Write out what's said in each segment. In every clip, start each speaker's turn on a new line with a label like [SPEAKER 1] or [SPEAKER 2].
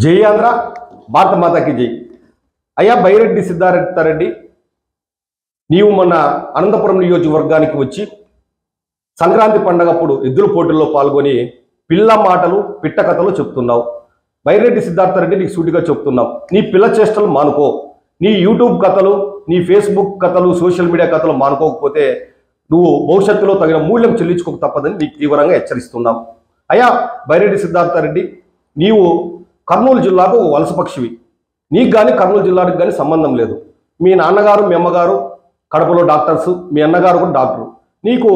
[SPEAKER 1] జై ఆంధ్ర, భారత మాతాకి జై. అయ్యా బైరెడ్డి సిద్ధార్థరెడ్డి, నీవు మొన్న అనంతపురం నియోజకవర్గానికి వచ్చి సంక్రాంతి పండగప్పుడు ఎద్దుల పోటీల్లో పాల్గొని పిల్ల మాటలు పిట్ట కథలు చెప్తున్నావు. బైరెడ్డి సిద్ధార్థరెడ్డి, నీకు సూటిగా చెప్తున్నావు, నీ పిల్ల చేష్టలు మానుకో. నీ యూట్యూబ్ కథలు, నీ ఫేస్బుక్ కథలు, సోషల్ మీడియా కథలు మానుకోకపోతే నువ్వు భవిష్యత్తులో తగిన మూల్యం చెల్లించుకోక తప్పదని నీకు తీవ్రంగా హెచ్చరిస్తున్నాం. అయ్యా బైరెడ్డి సిద్ధార్థరెడ్డి, నీవు కర్నూలు జిల్లాకు వలస పక్షివి. నీకు కానీ కర్నూలు జిల్లాకు కానీ సంబంధం లేదు. మీ నాన్నగారు మీ అమ్మగారు కడపలో డాక్టర్స్, మీ అన్నగారు కూడా డాక్టరు. నీకు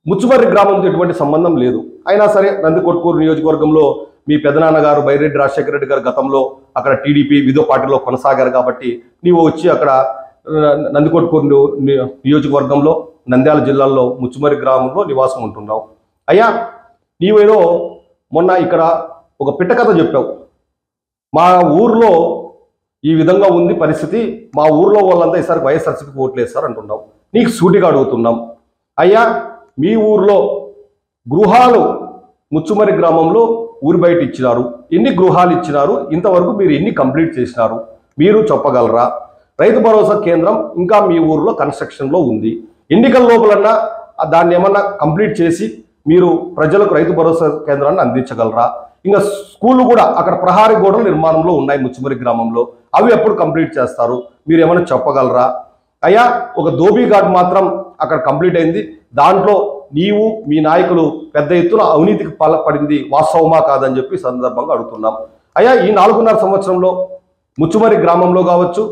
[SPEAKER 1] ముచ్చుమర్రి గ్రామంతో ఎటువంటి సంబంధం లేదు. అయినా సరే నందికొట్కూరు నియోజకవర్గంలో మీ పెదనాన్నగారు బైరెడ్డి రాజశేఖర రెడ్డి గారు గతంలో అక్కడ టీడీపీ విధో పార్టీలో కొనసాగారు కాబట్టి నీవు వచ్చి అక్కడ నందికొట్కూరు నియోజకవర్గంలో నంద్యాల జిల్లాలో ముచ్చుమర్రి గ్రామంలో నివాసం ఉంటున్నావు. అయ్యా నీవేదో మొన్న ఇక్కడ ఒక పిట్ట కథ చెప్పావు. మా ఊర్లో ఈ విధంగా ఉంది పరిస్థితి, మా ఊర్లో వాళ్ళంతా ఈసారి వైఎస్ఆర్సీపీకి ఓట్లు వేస్తారు అంటున్నావు. నీకు సూటిగా అడుగుతున్నాం, అయ్యా మీ ఊర్లో గృహాలు ముచ్చుమర్రి గ్రామంలో ఊరి బయట ఇచ్చినారు, ఎన్ని గృహాలు ఇచ్చినారు, ఇంతవరకు మీరు ఎన్ని కంప్లీట్ చేసినారు మీరు చెప్పగలరా? రైతు భరోసా కేంద్రం ఇంకా మీ ఊర్లో కన్స్ట్రక్షన్లో ఉంది. ఎన్నికల లోపలన్నా దాన్ని ఏమన్నా కంప్లీట్ చేసి మీరు ప్రజలకు రైతు భరోసా కేంద్రాన్ని అందించగలరా? ఇంకా స్కూళ్ళు కూడా అక్కడ ప్రహారీ గోడలు నిర్మాణంలో ఉన్నాయి ముచ్చుమర్రి గ్రామంలో, అవి ఎప్పుడు కంప్లీట్ చేస్తారు మీరు ఏమైనా చెప్పగలరా? అయ్యా ఒక ధోబీ ఘాట్ మాత్రం అక్కడ కంప్లీట్ అయింది, దాంట్లో నీవు మీ నాయకులు పెద్ద ఎత్తున అవినీతికి పాల్పడింది వాస్తవమా కాదని చెప్పి సందర్భంగా అడుగుతున్నాం. అయ్యా ఈ 4.5 సంవత్సరంలో ముచ్చుమర్రి గ్రామంలో కావచ్చు,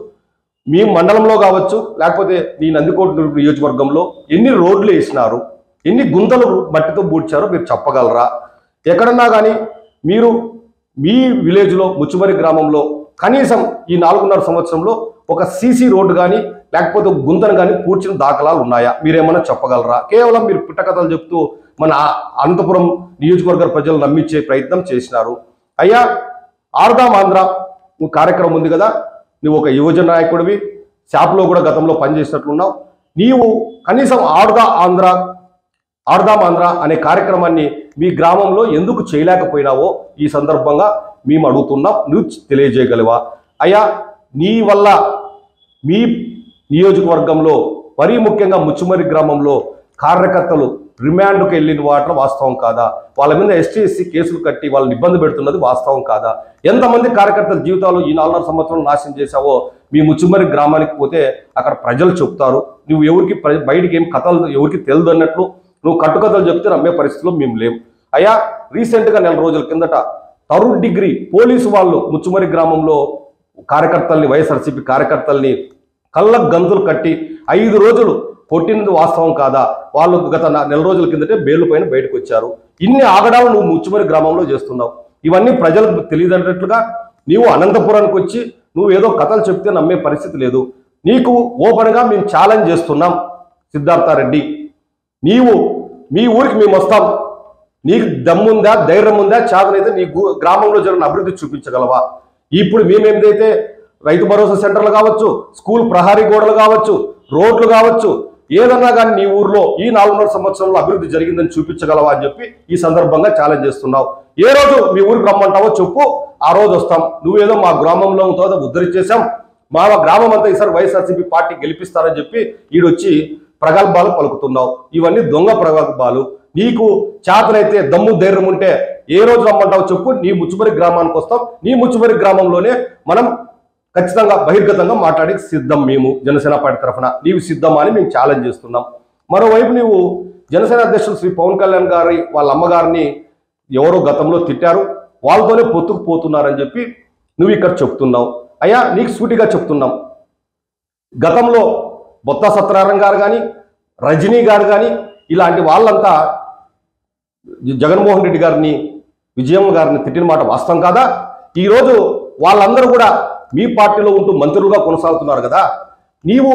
[SPEAKER 1] మీ మండలంలో కావచ్చు, లేకపోతే నీ నందికోట నియోజకవర్గంలో ఎన్ని రోడ్లు వేసినారు, ఎన్ని గుంతలు మట్టితో పూడ్చారో మీరు చెప్పగలరా? ఎక్కడన్నా కానీ మీరు మీ విలేజ్లో ముచ్చుమర్రి గ్రామంలో కనీసం ఈ 4.5 సంవత్సరంలో ఒక సీసీ రోడ్డు కానీ లేకపోతే గుంతను కానీ పూడ్చిన దాఖలాలు ఉన్నాయా? మీరేమన్నా చెప్పగలరా? కేవలం మీరు పుట్టకథలు చెప్తూ మన అనంతపురం నియోజకవర్గ ప్రజలు నమ్మించే ప్రయత్నం చేసినారు. అయ్యా ఆర్దాం ఆంధ్ర నువ్వు కార్యక్రమం ఉంది కదా, నువ్వు ఒక యువజన నాయకుడివి, షాప్లో కూడా గతంలో పనిచేసినట్లున్నావు. నీవు కనీసం ఆర్దాం ఆంధ్ర అనే కార్యక్రమాన్ని మీ గ్రామంలో ఎందుకు చేయలేకపోయినావో ఈ సందర్భంగా మేము అడుగుతున్నాం, నువ్వు తెలియజేయగలవా? అయ్యా నీ వల్ల మీ నియోజకవర్గంలో మరీ ముఖ్యంగా ముచ్చుమర్రి గ్రామంలో కార్యకర్తలు రిమాండ్కు వెళ్ళిన వాటిలో వాస్తవం కాదా? వాళ్ళ మీద ఎస్టీ కేసులు కట్టి వాళ్ళని ఇబ్బంది పెడుతున్నది వాస్తవం కాదా? ఎంతమంది కార్యకర్తల జీవితాలు ఈ 4.5 సంవత్సరాలు నాశనం చేశావో మీ ముచ్చుమర్రి గ్రామానికి పోతే అక్కడ ప్రజలు చెప్తారు. నువ్వు ఎవరికి బయటికి ఏం కథలు ఎవరికి తెలియదు అన్నట్లు నువ్వు కట్టుకథలు చెప్తే నమ్మే పరిస్థితిలో మేము లేవు. అయ్యా రీసెంట్గా 4 రోజుల కిందట థర్డ్ డిగ్రీ పోలీసు వాళ్ళు ముచ్చుమర్రి గ్రామంలో కార్యకర్తల్ని, వైఎస్ఆర్సీపీ కార్యకర్తల్ని కళ్ళకు గంతులు కట్టి 5 రోజులు కొట్టినది వాస్తవం కాదా? వాళ్ళు గత 4 రోజుల కిందటే బెయిల్ పైన బయటకు వచ్చారు. ఇన్ని ఆగడాలు నువ్వు ముచ్చుమర్రి గ్రామంలో చేస్తున్నావు. ఇవన్నీ ప్రజలకు తెలియదన్నట్లుగా నీవు అనంతపురానికి వచ్చి నువ్వు ఏదో కథలు చెప్తే నమ్మే పరిస్థితి లేదు. నీకు ఓపెన్గా మేము ఛాలెంజ్ చేస్తున్నాం సిద్ధార్థరెడ్డి, నీవు మీ ఊరికి మేము వస్తాం, నీకు దమ్ముందా, ధైర్యం ఉందా, చేతనైతే నీ గ్రామంలో జరిగిన అభివృద్ధి చూపించగలవా? ఇప్పుడు మేమేదైతే రైతు భరోసా సెంటర్లు కావచ్చు, స్కూల్ ప్రహారీ గోడలు కావచ్చు, రోడ్లు కావచ్చు, ఏదన్నా కానీ నీ ఊర్లో ఈ 4.5 సంవత్సరంలో అభివృద్ధి జరిగిందని చూపించగలవా అని చెప్పి ఈ సందర్భంగా ఛాలెంజ్ చేస్తున్నావు. ఏ రోజు మీ ఊరికి రమ్మంటావో చెప్పు, ఆ రోజు వస్తాం. నువ్వేదో మా గ్రామంలో ఉద్ధరించేశాం, మా గ్రామం అంతా ఈసారి వైఎస్ఆర్సీపీ పార్టీ గెలిపిస్తారని చెప్పి ఈడొచ్చి ప్రగల్భాలు పలుకుతున్నావు. ఇవన్నీ దొంగ ప్రగల్భాలు. నీకు చేతనైతే దమ్ము ధైర్యం ఉంటే ఏ రోజు రమ్మంటావో చెప్పు, నీ ముచ్చుమర్రి గ్రామానికి వస్తాం. నీ ముచ్చుమర్రి గ్రామంలోనే మనం ఖచ్చితంగా బహిర్గతంగా మాట్లాడి సిద్ధం. మేము జనసేన పార్టీ తరఫున నీవు సిద్ధమా అని మేము ఛాలెంజ్ చేస్తున్నాం. మరోవైపు నీవు జనసేన అధ్యక్షులు శ్రీ పవన్ కళ్యాణ్ గారి వాళ్ళ అమ్మగారిని ఎవరో గతంలో తిట్టారు, వాళ్ళతోనే పొత్తుకు పోతున్నారని చెప్పి నువ్వు ఇక్కడ చెప్తున్నావు. అయ్యా నీకు సూటిగా చెప్తున్నాం, గతంలో బొత్స సత్యనారాయణ గారు కానీ, రజనీ గారు కానీ, ఇలాంటి వాళ్ళంతా జగన్మోహన్ రెడ్డి గారిని, విజయమ్మ గారిని తిట్టిన మాట వాస్తవం కాదా? ఈరోజు వాళ్ళందరూ కూడా మీ పార్టీలో ఉంటూ మంత్రులుగా కొనసాగుతున్నారు కదా. నీవు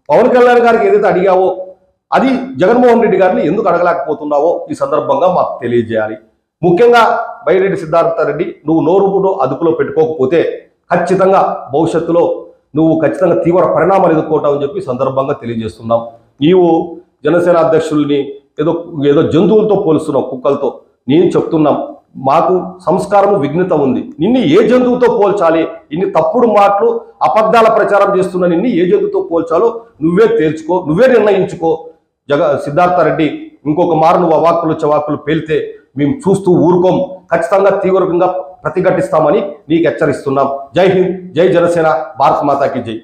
[SPEAKER 1] పవన్ కళ్యాణ్ గారికి ఏదైతే అడిగావో అది జగన్మోహన్ రెడ్డి గారిని ఎందుకు అడగలేకపోతున్నావో ఈ సందర్భంగా మాకు తెలియజేయాలి. ముఖ్యంగా బైరెడ్డి సిద్ధార్థరెడ్డి, నువ్వు నోరును అదుపులో పెట్టుకోకపోతే ఖచ్చితంగా భవిష్యత్తులో నువ్వు ఖచ్చితంగా తీవ్ర పరిణామాలు ఎదుర్కొంటావని చెప్పి సందర్భంగా తెలియజేస్తున్నాం. నీవు జనసేన అధ్యక్షుల్ని ఏదో జంతువులతో పోలుస్తున్నావు, కుక్కలతో. నేను చెప్తున్నాం, మాకు సంస్కారము విఘ్నత ఉంది. నిన్ను ఏ జంతువుతో పోల్చాలి, ఇన్ని తప్పుడు మాటలు అబద్ధాల ప్రచారం చేస్తున్న నిన్ను ఏ జంతువుతో పోల్చాలో నువ్వే తేల్చుకో, నువ్వే నిర్ణయించుకో. సిద్ధార్థరెడ్డి ఇంకొక మారు నువ్వు అవాక్కులు చవాకులు పేలితే మేము చూస్తూ ఊరుకోం, ఖచ్చితంగా తీవ్రంగా ప్రతిఘటిస్తామని నీకు హెచ్చరిస్తున్నాం. జై హింద్, జై జనసేన, భారత్ మాతాకి జై.